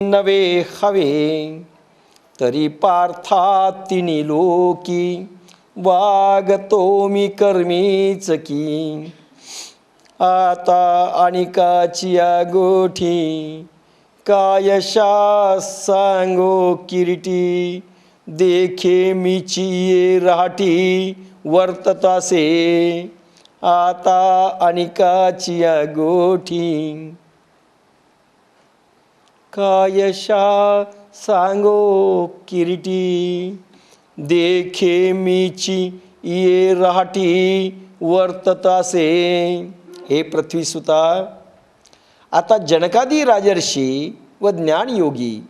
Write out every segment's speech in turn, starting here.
नवे हवे तरी पार्था तिनी लोकी वागतो मी कर्मीच की. आता अनिकाची गोठी कायशा सांगो किरीटी देखे मीची ये राठी वर्ततासे. आता अनिकाची गोठी कायशा सांगो किरीटी देखे मीची ये राहटी वर्ततासे. हे पृथ्वीसुता, आता जनकादी राजर्षी व ज्ञानयोगी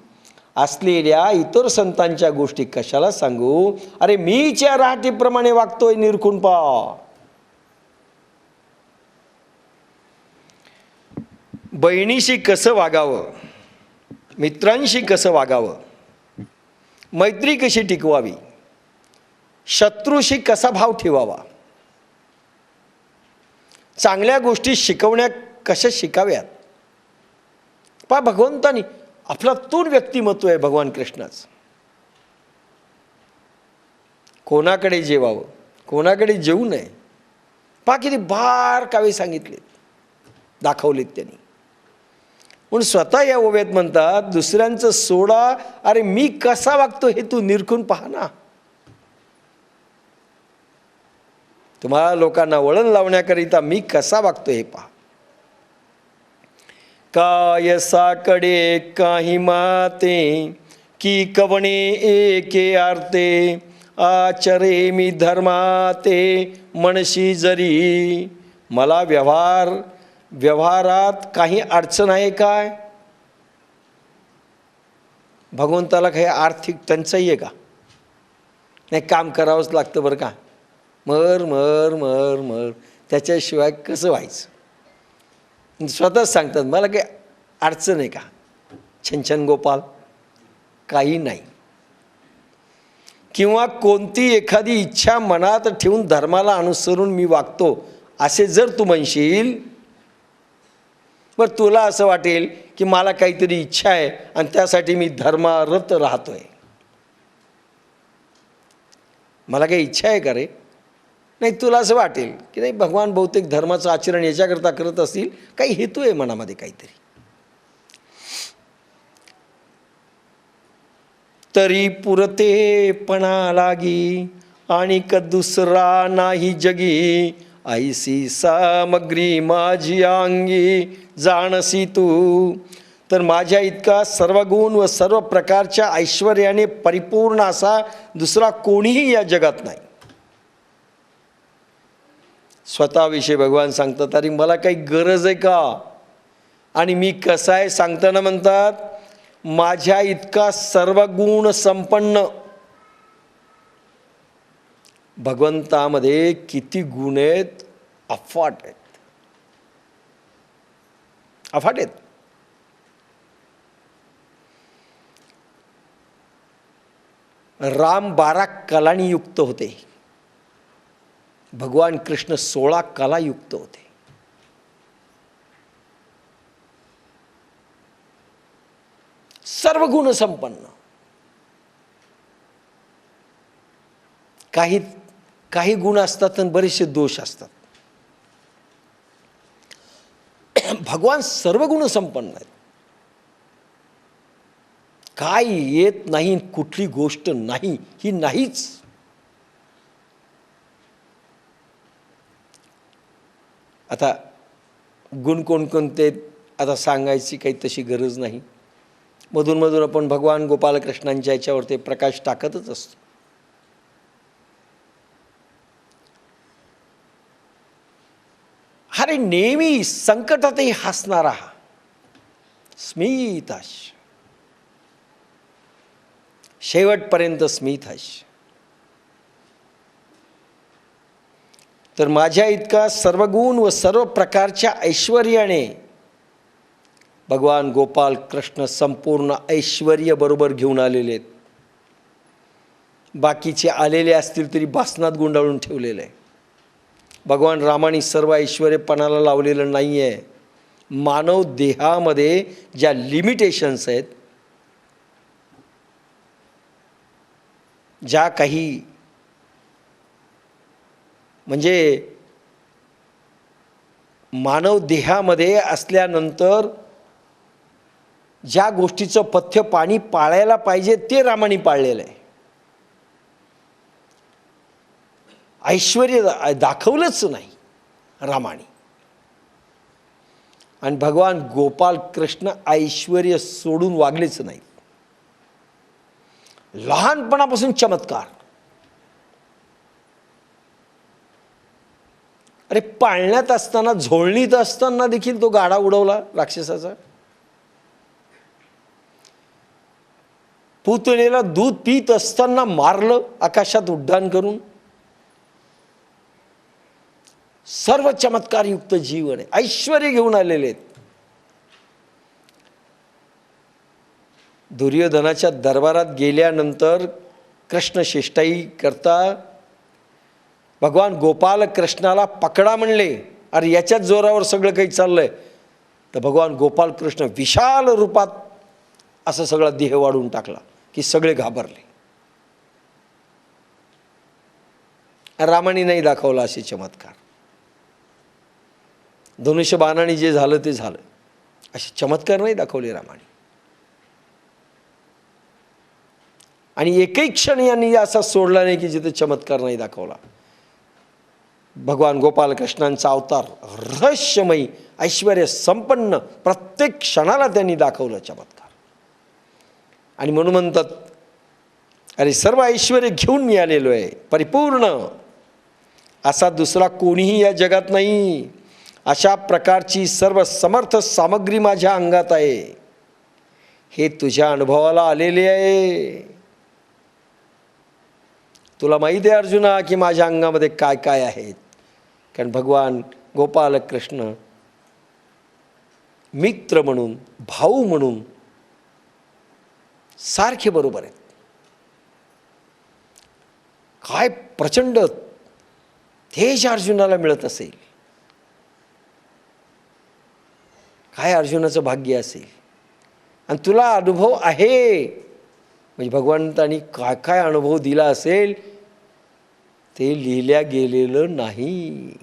असलेल्या इतर संतांच्या गोष्टी कशाला सांगू. अरे मीच्या राहटीप्रमाणे वागतोय, निरखून पहा. बहिणीशी कसं वागावं, मित्रांशी कसं वागावं, मैत्री कशी टिकवावी, शत्रूशी कसा भाव ठेवावा, चांगल्या गोष्टी शिकवण्या कशा शिकाव्यात. पहा, भगवंतानी अफलातून व्यक्तिमत्व आहे भगवान कृष्णाचं. कोणाकडे जेवावं, कोणाकडे जेवू नये, पहा किती बारकावे सांगितलेत, दाखवलेत त्यांनी. म्हणून स्वतः या ओव्यात म्हणतात, दुसऱ्यांचं सोडा, अरे मी कसा वागतो हे तू निरखून पहा ना. तुम्हाला लोकांना वळण लावण्याकरिता मी कसा वागतो हे पहा. काय साकडे काही माते की कवणे एके आरते आचरे मी धर्माते मनशी जरी. मला व्यवहारात काही अडचण आहे काय. भगवंताला काही आर्थिक टंचाई आहे का. नाही, काम करावंच लागतं बरं का. मर मर मर मर त्याच्याशिवाय कसं व्हायचं. स्वतःच सांगतात मला काही अडचण आहे का. छनछन गोपाल काही नाही. किंवा कोणती एखादी इच्छा मनात ठेवून धर्माला अनुसरून मी वागतो असे जर तू म्हणशील, बरं तुला असं वाटेल की मला काहीतरी इच्छा आहे आणि त्यासाठी मी धर्मारत राहतोय. मला काही इच्छा आहे का रे. नाही, तुला असं वाटेल की नाही भगवान बहुतेक धर्माचं आचरण याच्याकरता करत असतील, काही हेतू आहे मनामध्ये काहीतरी. तरी पुरतेपणा लागी आणि दुसरा नाही जगी ऐसी सामग्री माझी अंगी जाणसी तू. तर माझ्या इतका सर्व गुण व सर्व प्रकारच्या ऐश्वर्याने परिपूर्ण असा दुसरा कोणीही या जगात नाही. स्वतःविषयी भगवान सांगतात, अरे मला काही गरज आहे का. आणि मी कसा आहे सांगताना म्हणतात, माझ्या इतका सर्व गुण संपन्न. भगवंतामध्ये किती गुण आहेत, अफाट आहेत, अफाट आहेत. राम 12 कलांनी युक्त होते, भगवान कृष्ण 16 कला युक्त होते. सर्व गुण संपन्न. काही गुण असतात आणि बरेचसे दोष असतात. भगवान सर्व गुण संपन्न आहेत. काय येत नाही, कुठली गोष्ट नाही ही नाहीच. आता गुण कोणकोणते आता सांगायची काही तशी गरज नाही. मधून मधून आपण भगवान गोपालकृष्णांच्या याच्यावरती प्रकाश टाकतच असतो. अरे नेहमी संकटातही हसणारा, स्मित हास्य, शेवटपर्यंत स्मित हास्य. तर माझ्या इतका सर्व गुण व सर्व प्रकारच्या ऐश्वर्याने भगवान गोपाल कृष्ण संपूर्ण ऐश्वर्य बरोबर घेऊन आलेले आहेत. बाकीचे आलेले असतील तरी बासनात गुंडाळून ठेवलेलं आहे. भगवान रामाने सर्व ऐश्वर्य पणाला लावलेलं नाही आहे. मानव देहामध्ये ज्या लिमिटेशन्स आहेत ज्या काही म्हणजे मानव देहामध्ये असल्यानंतर ज्या गोष्टीचं पथ्य पाणी पाळायला पाहिजे ते रामाने पाळलेलं आहे. ऐश्वर्य दाखवलंच नाही रामाने. आणि भगवान गोपाल कृष्ण ऐश्वर्य सोडून वागलेच नाहीत. लहानपणापासून चमत्कार. अरे पाळण्यात असताना, झोळणीत असताना देखील तो गाडा उडवला राक्षसाचा. पुतळेला दूध पीत असताना मारलं आकाशात उड्डाण करून. सर्व चमत्कारयुक्त जीवन आहे, ऐश्वर्य घेऊन आलेले आहेत. दुर्योधनाच्या दरबारात गेल्यानंतर कृष्ण शिष्टाई करता भगवान गोपाल कृष्णाला पकडा म्हणले. अरे याच्याच जोरावर सगळं काही चाललंय. तर भगवान गोपाल कृष्ण विशाल रूपात असं सगळा देह वाढून टाकला की सगळे घाबरले. रामाने नाही दाखवला असे चमत्कार. धनुष्यबाणाने जे झालं ते झालं, असे चमत्कार नाही दाखवले रामाने. आणि एकही क्षण यांनी असा सोडला नाही की जिथे चमत्कार नाही दाखवला. भगवान गोपाल कृष्णांचा अवतार रहस्यमयी, ऐश्वर्य संपन्न, प्रत्येक क्षणाला त्यांनी दाखवलं चमत्कार. आणि म्हणून म्हणतात, अरे सर्व ऐश्वर्य घेऊन मी आलेलो आहे परिपूर्ण, असा दुसरा कोणीही या जगात नाही. अशा प्रकारची सर्व समर्थ सामग्री माझ्या अंगात आहे. हे तुझ्या अनुभवाला आलेले आहे. तुला माहिती आहे अर्जुना की माझ्या अंगामध्ये काय काय आहेत. कारण भगवान गोपाल कृष्ण मित्र म्हणून, भाऊ म्हणून सारखे बरोबर आहेत. काय प्रचंड तेज अर्जुनाला मिळत असेल, काय अर्जुनाचं भाग्य असेल. आणि तुला अनुभव आहे म्हणजे भगवंतांनी काय काय अनुभव दिला असेल ते लिहिल्या गेलेलं नाही.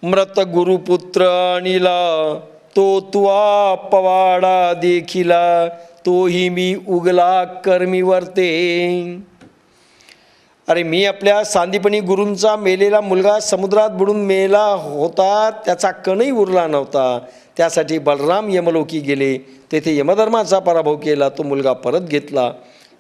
मृत गुरुपुत्र अनिला तो तुआ पवाडा देखिला, तोही मी उगला कर्मी वर्ते. अरे मी आपल्या सांदीपणी गुरूंचा मेलेला मुलगा समुद्रात बुडून मेला होता, त्याचा कणही उरला नव्हता. त्यासाठी बलराम यमलोकी गेले, तेथे यमधर्माचा पराभव केला. तो मुलगा परत घेतला,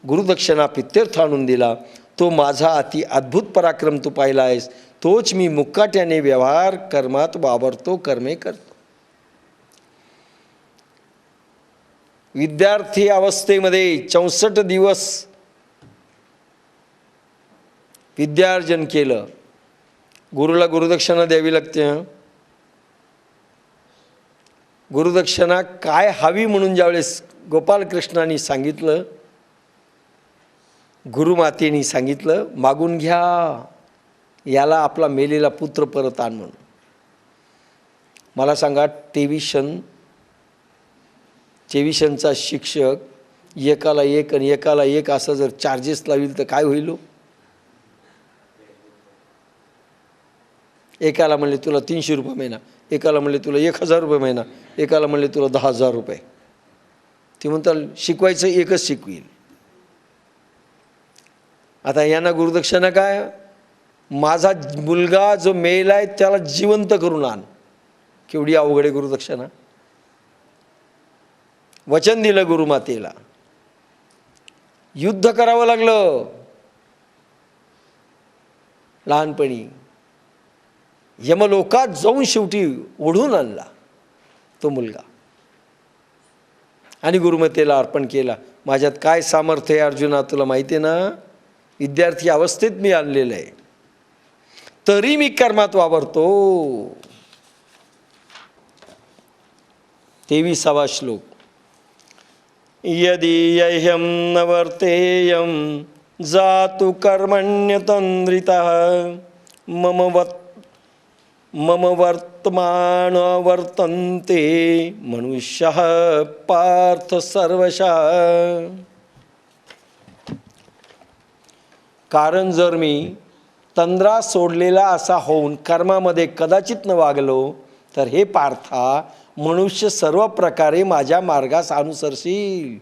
गुरुदक्षिणा पित्यर्थ आणून दिला. तो माझा अति अद्भुत पराक्रम तू पाहिला आहेस. तोच मी मुक्काट्याने व्यवहार कर्मात वावरतो, कर्मे करतो. विद्यार्थी अवस्थेमध्ये 64 दिवस विद्यार्जन केलं. गुरुला गुरुदक्षिणा द्यावी लागते. गुरुदक्षिणा काय हवी म्हणून ज्यावेळेस गोपालकृष्णांनी सांगितलं, गुरुमातेनी सांगितलं मागून घ्या, याला आपला मेलेला पुत्र परत आण म्हणून. मला सांगा, टेविशनचा शिक्षक एकाला एक आणि एकाला एक असं जर चार्जेस लावील तर काय होईल? एकाला म्हणले तुला 300 रुपये महिना, एकाला म्हणले तुला 1000 रुपये महिना, एकाला म्हणले तुला 10,000 रुपये. ते म्हणतात शिकवायचं एकच शिकवील. आता यांना गुरुदक्षिणा काय? माझा मुलगा जो मेलाय त्याला जिवंत करून आण. केवढी अवघड आहे गुरुदक्षिणा. वचन दिलं गुरुमातेला, युद्ध करावं लागलं. लहानपणी यमलोकात जाऊन शेवटी ओढून आणला तो मुलगा आणि गुरुमातेला अर्पण केला. माझ्यात काय सामर्थ्य आहे अर्जुना तुला माहिती आहे ना. विद्यार्थी अवस्थेत मी आणलेलं आहे, तरी मी कर्मात वावरतो. 23वा श्लोक. यदि यह्यं न वर्तेयं जातु कर्मण्यतन्द्रितः मम वर्तमान वर्तन्ते मनुष्यः पार्थ सर्वशः. कारण जर मी तंद्रा सोडलेला असा होऊन कर्मामध्ये कदाचित न वागलो तर हे पार्था मनुष्य सर्व प्रकारे माझ्या मार्गास अनुसरशील.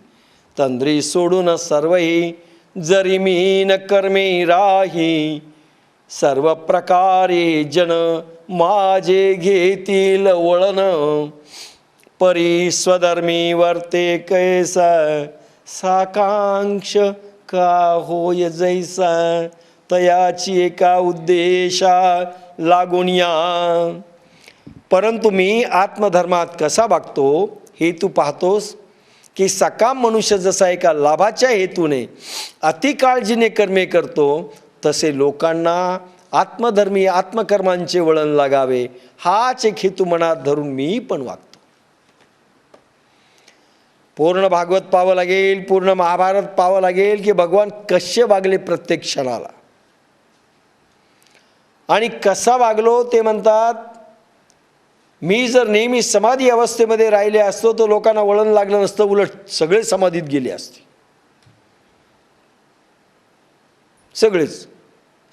तंद्री सोडून सर्वही जरी मी न कर्मे राही, सर्व प्रकारे जन माझे घेतील वळण. परी स्वधर्मी वर्ते कैसा, साकांक्ष का होय जैसा. तयाची एका उद्देशा लागून या. परंतु मी आत्मधर्मात कसा वागतो हे तू पाहतोस की सकाम मनुष्य जसा एका लाभाच्या हेतूने अतिकाळजीने कर्मे करतो, तसे लोकांना आत्मधर्मी आत्मकर्मांचे वळण लागावे हाच एक हेतू मनात धरून मी पण वागतो. पूर्ण भागवत पाहावं लागेल, पूर्ण महाभारत पाहावं लागेल की भगवान कसे वागले प्रत्येक क्षणाला. आणि कसा वागलो ते म्हणतात, मी जर नेहमी समाधी अवस्थेमध्ये राहिले असतो तर लोकांना वळण लागलं नसतं, उलट सगळे समाधीत गेले असते. सगळेच.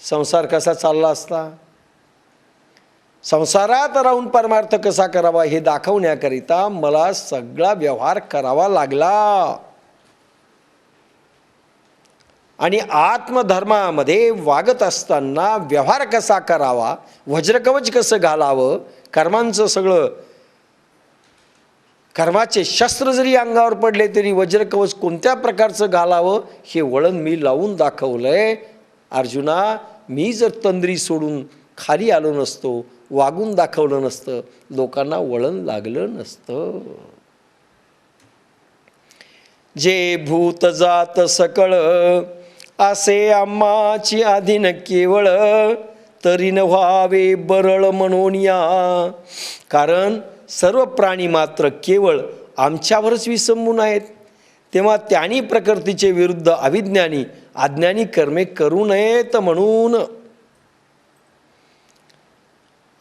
संसार कसा चालला असता. संसारात राहून परमार्थ कसा करावा हे दाखवण्याकरिता मला सगळा व्यवहार करावा लागला. आणि आत्मधर्मामध्ये वागत असताना व्यवहार कसा करावा, वज्रकवच कसं घालावं, कर्मांचं सगळं कर्माचे शस्त्र जरी अंगावर पडले तरी वज्रकवच कोणत्या प्रकारचं घालावं हे वळण मी लावून दाखवलंय. अर्जुना, मी जर तंद्री सोडून खाली आलो नसतो, वागून दाखवलं नसतं, लोकांना वळण लागलं नसतं. जे भूत जात सकळ असे आम्हाची आधीन केवळ, तरी न व्हावे बरळ म्हणून या. कारण सर्व प्राणी मात्र केवळ आमच्यावरच विसंबून आहेत, तेव्हा त्यांनी प्रकृतीचे विरुद्ध अविज्ञानी अज्ञानी कर्मे करू नयेत म्हणून.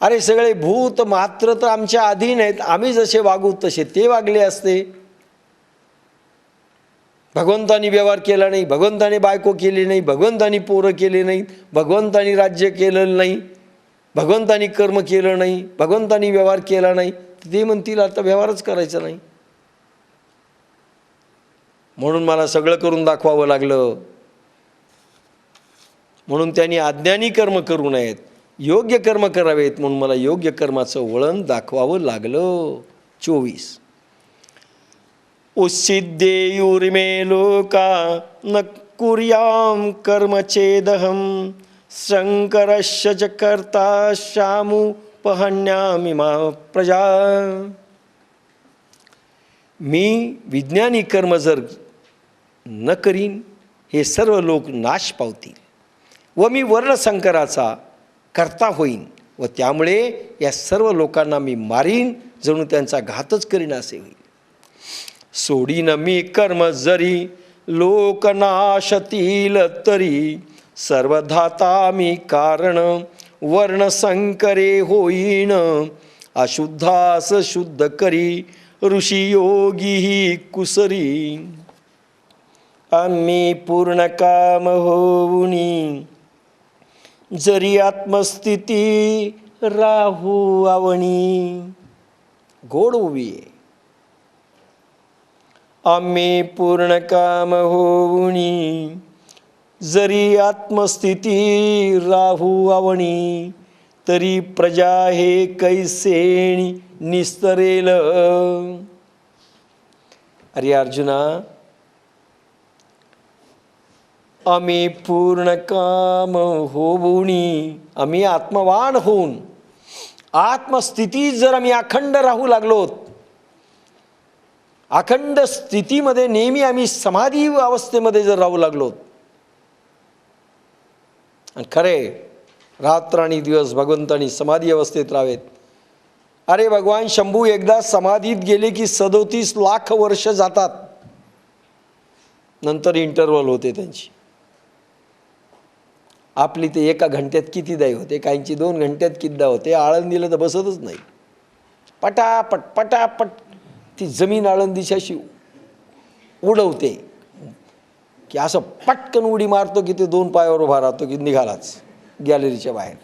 अरे सगळे भूत मात्र तर आमच्या अधीन आहेत, आम्ही जसे वागू तसे ते वागले असते. भगवंतानी व्यवहार केला नाही, भगवंतानी बायको केली नाही, भगवंतानी पोरं केली नाहीत, भगवंतानी राज्य केलं नाही, भगवंतानी कर्म केलं नाही, भगवंतानी व्यवहार केला नाही, ते म्हणतील आता व्यवहारच करायचा नाही. म्हणून मला सगळं करून दाखवावं लागलं. म्हणून त्यांनी अज्ञानी कर्म करू नयेत, योग्य कर्म करावेत, म्हणून मला योग्य कर्माचं वळण दाखवावं लागलं. 24 उच्छिद्येयुर्मे लोका न कुर्याम कर्मचेदहम, शंकरस्य च कर्ता श्यामुपहन्यामि मा प्रजा. मी विज्ञानी कर्म जर न करीन हे सर्व लोक नाश पावतील व मी वर्णसंकराचा कर्ता होईन व त्यामुळे या सर्व लोकांना मी मारीन, जणू त्यांचा घातच करीन असे होईल. सोडीन मी कर्म जरी लोकनाशतील तरी, सर्वधाता मी कारण वर्णसंकरे होईन. अशुद्धास शुद्ध करी ऋषी योगी ही कुसरी. आम्ही पूर्ण काम होऊनी जरी आत्मस्थिती राहू आवणी. गोड उभी आहे. आम्ही पूर्ण काम होऊनी जरी आत्मस्थिती राहू आवणी, तरी प्रजा हे कैसेणी निस्तरेल. अरे अर्जुना, आम्ही पूर्ण काम होऊनी, आम्ही आत्मवान होऊन आत्मस्थिती जर आम्ही अखंड राहू लागलोत, अखंड स्थितीमध्ये नेहमी आम्ही समाधी अवस्थेमध्ये जर राहू लागलोत, आणि खरे रात्र आणि दिवस भगवंतानी समाधी अवस्थेत राहावेत. अरे भगवान शंभू एकदा समाधीत गेले की 37 लाख वर्ष जातात, नंतर इंटरवल होते त्यांची. आपली ते एका घंट्यात किती दाई होते, काहींची 2 घंट्यात कितीदा होते. आळंदीला तर बसतच नाही, पटापट पटापट ती जमीन आळंदीच्याशी उडवते. की असं पटकन उडी मारतो की ते 2 पायावर उभा राहतो की निघालाच गॅलरीच्या बाहेर.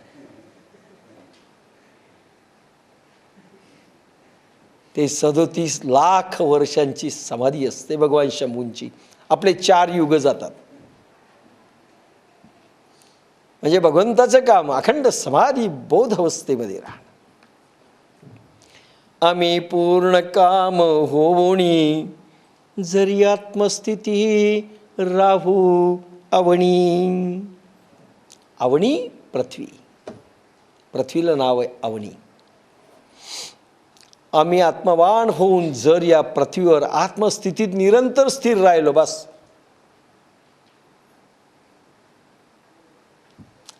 ते 37 लाख वर्षांची समाधी असते भगवान शंभूंची. आपले 4 युग जातात. म्हणजे भगवंताचं काम अखंड समाधी बोध अवस्थेमध्ये राहणं. आम्ही पूर्ण काम होवोनी जरी आत्मस्थिती राहू अवनी. अवनी पृथ्वी, पृथ्वीला नाव आहे अवनी. आम्ही आत्मवान होऊन जर या पृथ्वीवर आत्मस्थितीत निरंतर स्थिर राहिलो बस,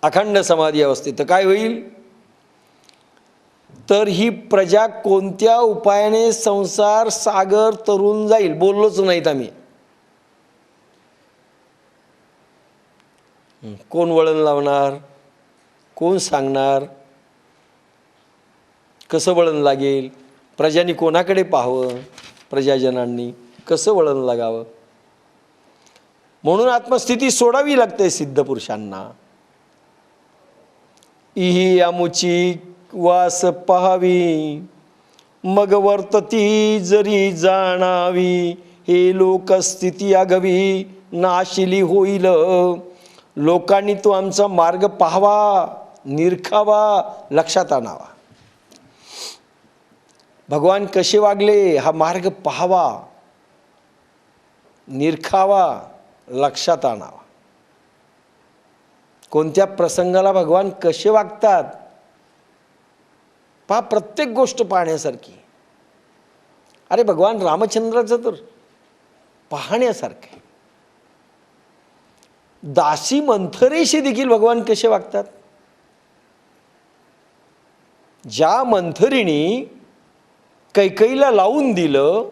अखंड समाधी अवस्थेत, तर काय होईल? तर ही प्रजा कोणत्या उपायाने संसार सागर तरून जाईल बोललोच नाहीत आम्ही. कोण वळण लावणार? कोण सांगणार? कसं वळण लागेल? प्रजांनी कोणाकडे पाहावं? प्रजाजनांनी कसं वळण लागावं? म्हणून आत्मस्थिती सोडावी लागते सिद्ध पुरुषांना. इही आमुची वास पहावी मग वर्तती जरी जाणावी. हे लोकस्थिती आगवी नाशिली होईल. लोकांनी तो आमचा मार्ग पाहावा, निरखावा, लक्षात आणावा. भगवान कसे वागले हा मार्ग पाहावा, निरखावा, लक्षात आणावा. कोणत्या प्रसंगाला भगवान कसे वागतात पहा, प्रत्येक गोष्ट पाहण्यासारखी. अरे भगवान रामचंद्राचं तर पाहण्यासारखं आहे. दासी मंथरेशी देखील भगवान कसे वागतात. ज्या मंथरीने कैकेयीला लावून दिलं